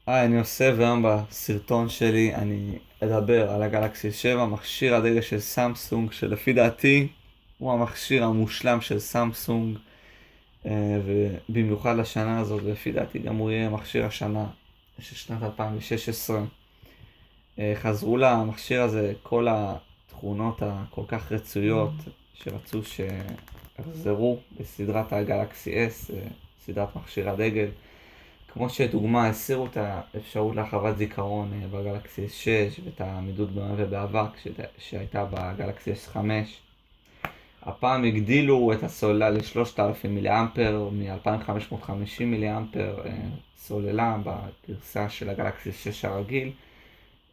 אני עושה והיום בסרטון שלי אני אדבר על הגלקסי 7, מכשיר הדגל של סמסונג, שלפי דעתי הוא המכשיר המושלם של סמסונג, ובמיוחד לשנה הזאת, ולפי דעתי גם הוא יהיה מכשיר השנה של שנת 2016. חזרו למכשיר הזה כל התכונות הכל כך רצויות שרצו שיחזרו בסדרת הגלקסי S, סדרת מכשיר הדגל. כמו שדוגמה, הסירו את האפשרות להרחבת זיכרון בגלקסי S6 ואת העמידות במים ובאבק שהייתה בגלקסי S5. הפעם הגדילו את הסוללה ל-3000 מיליאמפר מ-2550 מיליאמפר סוללה בגרסה של הגלקסי 6 הרגיל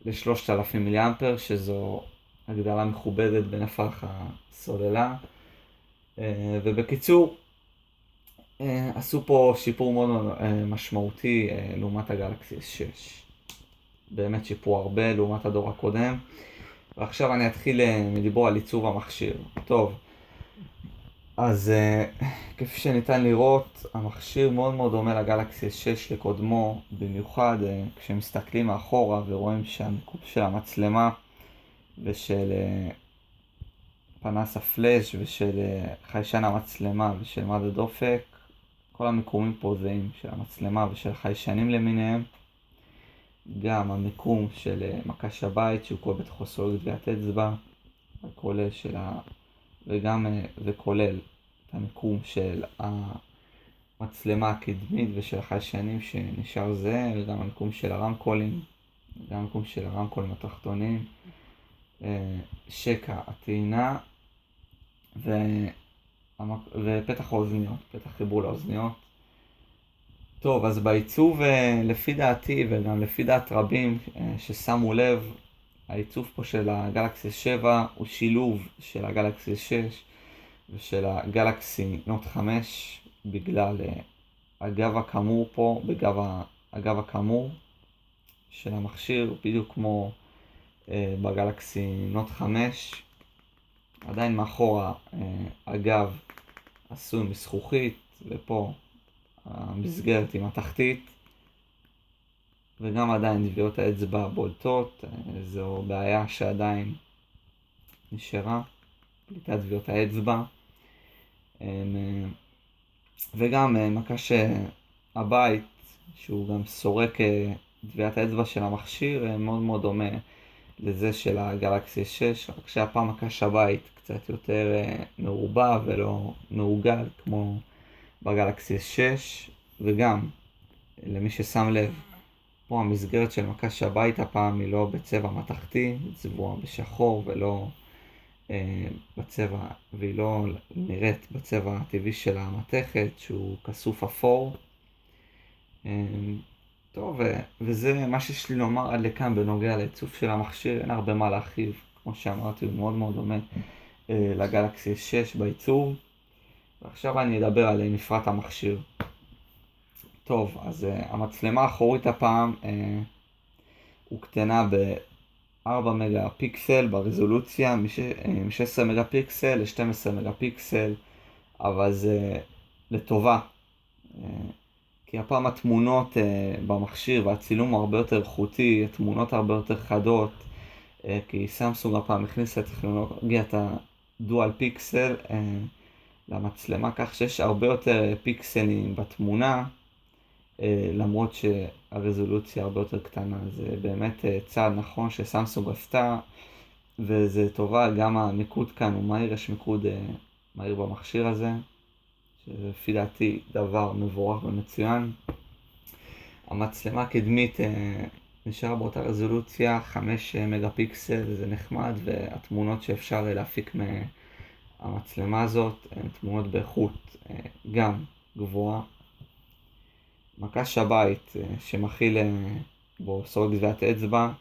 ל-3000 מיליאמפר, שזו הגדלה מכובדת בנפח הסוללה. ובקיצור, עשו פה שיפור מאוד משמעותי לעומת הגלקסי S6. באמת שיפור הרבה לעומת הדור הקודם. ועכשיו אני אתחיל מדיבור על עיצוב המכשיר. טוב, אז כפי שניתן לראות, המכשיר מאוד מאוד דומה לגלקסי S6 לקודמו, במיוחד כשמסתכלים מאחורה ורואים שהמיקום של המצלמה ושל פנס הפלאש ושל חיישן המצלמה ושל מד הדופק, כל המיקומים פה זהים, של המצלמה ושל החיישנים למיניהם. גם המיקום של מקש הבית שהוא כולל בתוכו סוללה טביעת אצבע, וכולל וכולל את המיקום של המצלמה הקדמית ושל החיישנים שנשאר זהה, וגם המיקום של הרמקולים, וגם המיקום של הרמקולים התחתונים, שקע הטעינה ופתח האוזניות, פתח חיבור לאוזניות. טוב, אז בעיצוב לפי דעתי וגם לפי דעת רבים ששמו לב, העיצוב פה של הגלקסי 7 הוא שילוב של הגלקסי 6 ושל הגלקסי נוט 5 בגלל הגב הכמור פה, הגב הכמור של המכשיר, בדיוק כמו בגלקסי נוט 5. עדיין מאחורה הגב עשוי מזכוכית, ופה המסגרת עם התחתית, וגם עדיין טביעות האצבע בולטות. זו בעיה שעדיין נשארה, פליטת טביעות האצבע. וגם מקש הבית, שהוא גם סורק טביעת האצבע של המכשיר, מאוד מאוד דומה לזה של הגלקסי 6, רק שהפעם מקש הבית קצת יותר מרובע ולא מעוגל כמו בגלקסי 6. וגם למי ששם לב, פה המסגרת של מקש הבית הפעם היא לא בצבע מתכתי, היא צבועה בשחור ולא בצבע, והיא לא נראית בצבע הטבעי של המתכת שהוא כסוף אפור. טוב, וזה מה שיש לי לומר עד לכאן בנוגע לעיצוב של המכשיר. אין הרבה מה להרחיב, כמו שאמרתי, הוא מאוד מאוד דומה לגלקסי 6 בעיצוב. ועכשיו אני אדבר על מפרט המכשיר. טוב, אז המצלמה האחורית הפעם הוקטנה ב-4 מגה פיקסל ברזולוציה, מ-16 מגה פיקסל ל-12 מגה פיקסל, אבל זה לטובה. כי הפעם התמונות במכשיר והצילום הוא הרבה יותר איכותי, התמונות הרבה יותר חדות, כי סמסונג הפעם הכניסה את טכנולוגיית הדואל פיקסל למצלמה, כך שיש הרבה יותר פיקסלים בתמונה, למרות שהרזולוציה הרבה יותר קטנה. זה באמת צעד נכון שסמסונג עשתה, וזה טובה. גם המיקוד כאן הוא מהיר, יש מיקוד מהיר במכשיר הזה, שלפי דעתי דבר מבורך ומצוין. המצלמה הקדמית נשארה באותה רזולוציה, 5 מגה פיקסל, זה נחמד, והתמונות שאפשר להפיק מהמצלמה הזאת הן תמונות באיכות גם גבוהה. מקש הבית שמכיל בו סורק טביעת אצבע,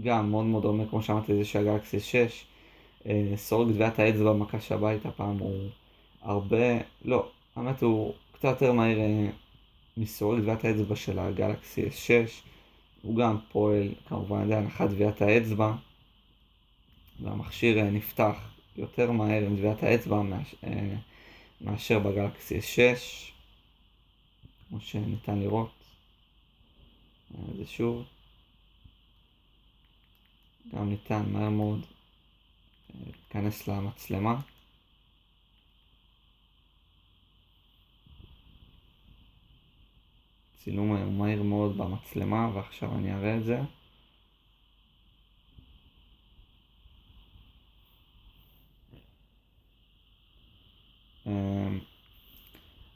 גם מאוד מאוד דומה כמו שאמרתי לזה של הגלקסי 6. סורק טביעת האצבע במקש הבית הפעם הוא לא, האמת הוא קצת יותר מהיר מסורק טביעת האצבע של הגלקסי 6. הוא גם פועל כמובן על ידי הנחת טביעת האצבע, והמכשיר נפתח יותר מהר עם טביעת האצבע מאשר בגלקסי 6. כמו שניתן לראות. זה שוב. גם ניתן מהר מאוד להיכנס למצלמה. צילום הוא מהיר מאוד במצלמה, ועכשיו אני אראה את זה.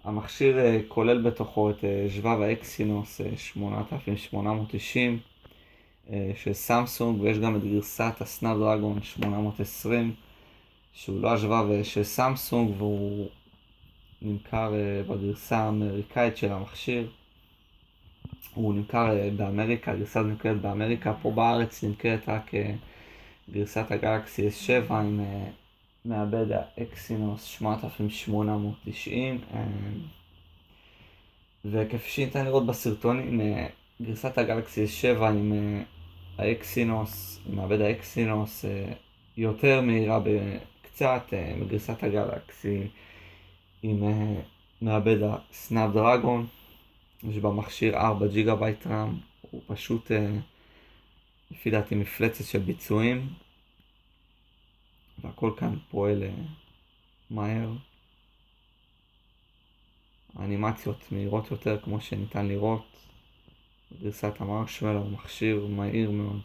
המכשיר כולל בתוכו את שבב האקסינוס 8890 של סמסונג, ויש גם את גרסת הסנאפדרגון 820 שהוא לא השבב של סמסונג, והוא נמכר בגרסה האמריקאית של המכשיר. הוא נמכר באמריקה, הגרסה נמכרת באמריקה. פה בארץ נמכרת רק גרסת הגלקסי S7 עם מעבד האקסינוס 8890, וכפי שניתן לראות בסרטונים, גרסת הגלקסי S7 עם האקסינוס, עם מעבד האקסינוס, יותר מהירה בקצת מגרסת הגלקסי עם מעבד הסנאפדרגון. יש במכשיר 4 ג'יגה בייט רם, הוא פשוט לפי דעתי מפלצת של ביצועים, והכל כאן פועל מהר. האנימציות מהירות יותר, כמו שניתן לראות. גרסת המרשמלו הוא מכשיר מהיר מאוד.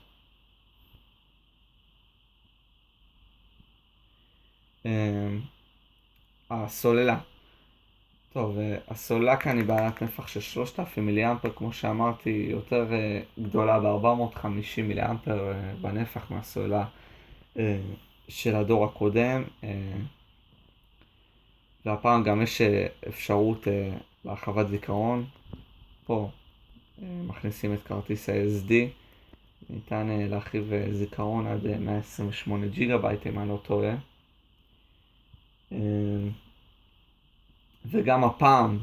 הסוללה. טוב, הסוללה כאן היא בעלת נפח של 3000 מיליאמפר, כמו שאמרתי, יותר גדולה ב-450 מיליאמפר בנפח מהסוללה של הדור הקודם. והפעם גם יש אפשרות להרחבת זיכרון. פה מכניסים את כרטיס ה-SD, ניתן להרחיב זיכרון עד 128 ג'יגה בייט אם אני לא טועה. וגם הפעם,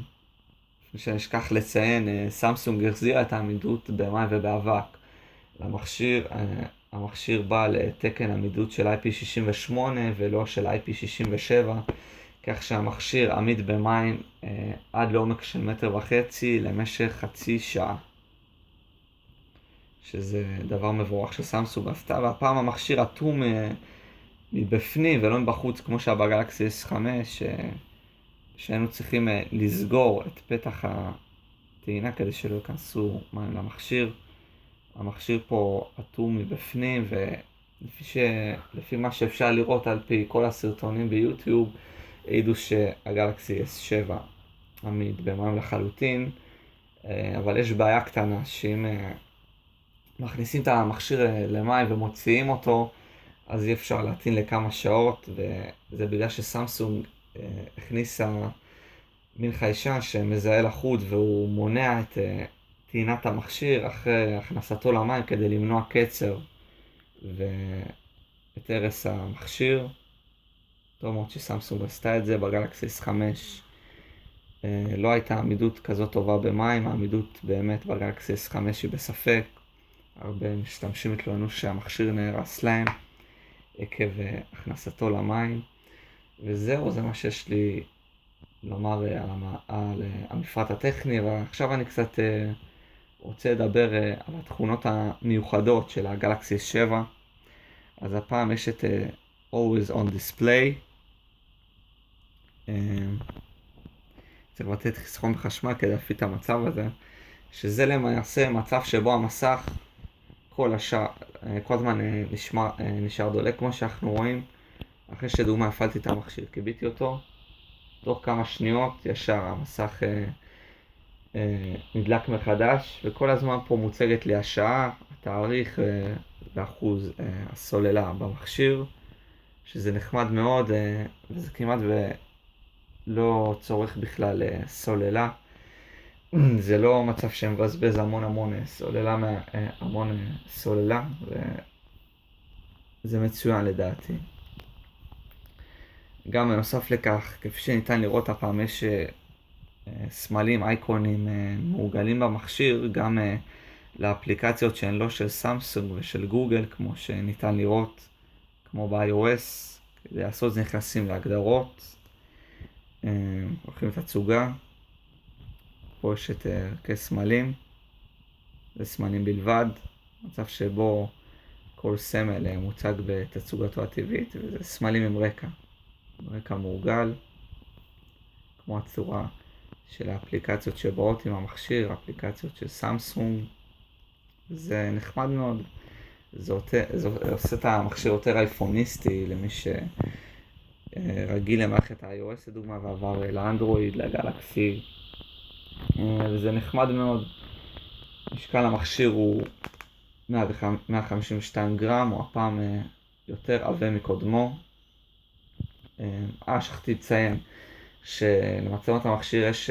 שנשכח לציין, סמסונג החזירה את העמידות במים ובאבק למכשיר. המכשיר בא לתקן עמידות של IP68 ולא של IP67, כך שהמכשיר עמיד במים עד לעומק של 1.5 מטר למשך חצי שעה, שזה דבר מבורך שסמסונג עשתה. והפעם המכשיר אטום מבפנים ולא מבחוץ, כמו שבגלקסי S5 שהיינו צריכים לסגור את פתח הטעינה כדי שלא יכנסו מים למכשיר. המכשיר פה אטום מבפנים, ולפי מה שאפשר לראות על פי כל הסרטונים ביוטיוב, העידו שהגלקסי S7 עמיד במים לחלוטין. אבל יש בעיה קטנה, שאם מכניסים את המכשיר למים ומוציאים אותו, אז אי אפשר להטעין לכמה שעות, וזה בגלל שסמסונג הכניסה מין חיישן שמזהה לחות, והוא מונע את טעינת המכשיר אחרי הכנסתו למים כדי למנוע קצר ואת הרס המכשיר. טוב מאוד שסמסונג עשתה את זה. בגלקסי S5 לא הייתה עמידות כזאת טובה במים. העמידות באמת בגלקסי S5 היא בספק. הרבה משתמשים התלוננו שהמכשיר נהרס להם עקב הכנסתו למים. וזהו, זה מה שיש לי לומר על המפרט הטכני. ועכשיו אני קצת רוצה לדבר על התכונות המיוחדות של הגלקסי S7. אז הפעם יש את Always on Display. צריך לתת חיסכון בחשמל כדי להפעיל את המצב הזה, שזה למעשה מצב שבו המסך כל הזמן נשאר דולק, כמו שאנחנו רואים. אחרי שדוגמה הפעלתי את המכשיר, קיביתי אותו, תוך כמה שניות ישר המסך נדלק מחדש, וכל הזמן פה מוצגת לי השעה, התאריך ואחוז הסוללה במכשיר, שזה נחמד מאוד, וזה כמעט ולא צורך בכלל סוללה. זה לא מצב שמבזבז המון סוללה, וזה מצוין לדעתי. גם בנוסף לכך, כפי שניתן לראות הפעם, יש סמלים, אייקונים מעוגלים במכשיר, גם לאפליקציות שהן לא של סמסונג ושל גוגל, כמו שניתן לראות, כמו ב-iOS. כדי לעשות זה נכנסים להגדרות, הולכים את הצוגה. פה יש את ערכי סמלים, זה סמלים בלבד, מצב שבו כל סמל מוצג בתצוגתו הטבעית, וזה סמלים עם רקע מורגל, כמו הצורה של האפליקציות שבאות עם המכשיר, אפליקציות של סמסונג. זה נחמד מאוד, זה עושה את המכשיר יותר אייפוניסטי למי שרגיל למערכת ה-iOS לדוגמה ועבר לאנדרואיד, לגלקסי, וזה נחמד מאוד. משקל המכשיר הוא 152 גרם, הוא הפעם יותר עבה מקודמו. שכחתי לציין שלמצלמת המכשיר יש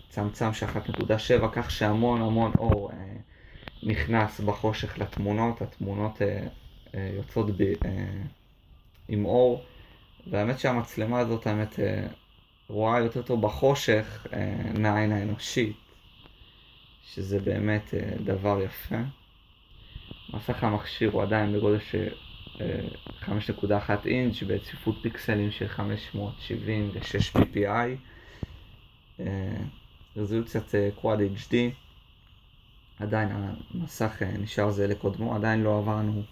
צמצם של 1.7, כך שהמון אור נכנס בחושך לתמונות, התמונות יוצאות עם אור, והאמת שהמצלמה הזאת רואה יותר טוב בחושך מהעין האנושית, שזה באמת דבר יפה. מסך המכשיר הוא עדיין בגודל של 5.1 אינץ' בצפיפות פיקסלים של 576 ppi, רזולוציית Quad HD. עדיין המסך נשאר זה לקודמו, עדיין לא עברנו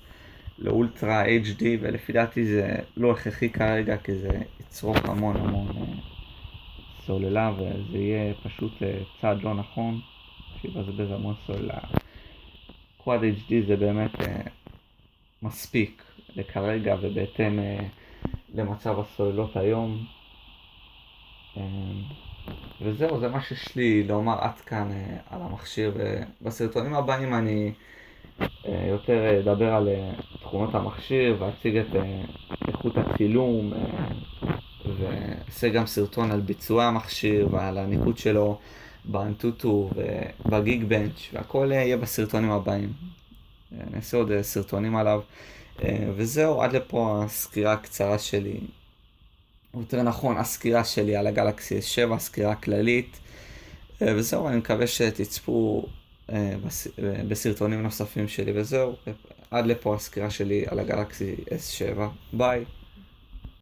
לאולטרה HD, ולפי דעתי זה לא הכרחי כרגע, כי זה יצרוך המון סוללה, וזה יהיה פשוט צעד לא נכון שיבזבז המון סוללה. Quad HD זה באמת מספיק לכרגע ובהתאם למצב הסוללות היום. וזהו, זה מה שיש לי לומר עד כאן על המכשיר, ובסרטונים הבאים אני יותר אדבר על תכונות המכשיר ואציג את איכות הצילום, ועושה גם סרטון על ביצועי המכשיר ועל הניקוד שלו באנטוטו ובגיגבנץ', והכל יהיה בסרטונים הבאים. נעשה עוד סרטונים עליו, וזהו, עד לפה הסקירה הקצרה שלי, יותר נכון הסקירה שלי על הגלקסי S7, הסקירה הכללית, וזהו, אני מקווה שתצפו בסרטונים נוספים שלי, וזהו, עד לפה הסקירה שלי על הגלקסי S7, ביי.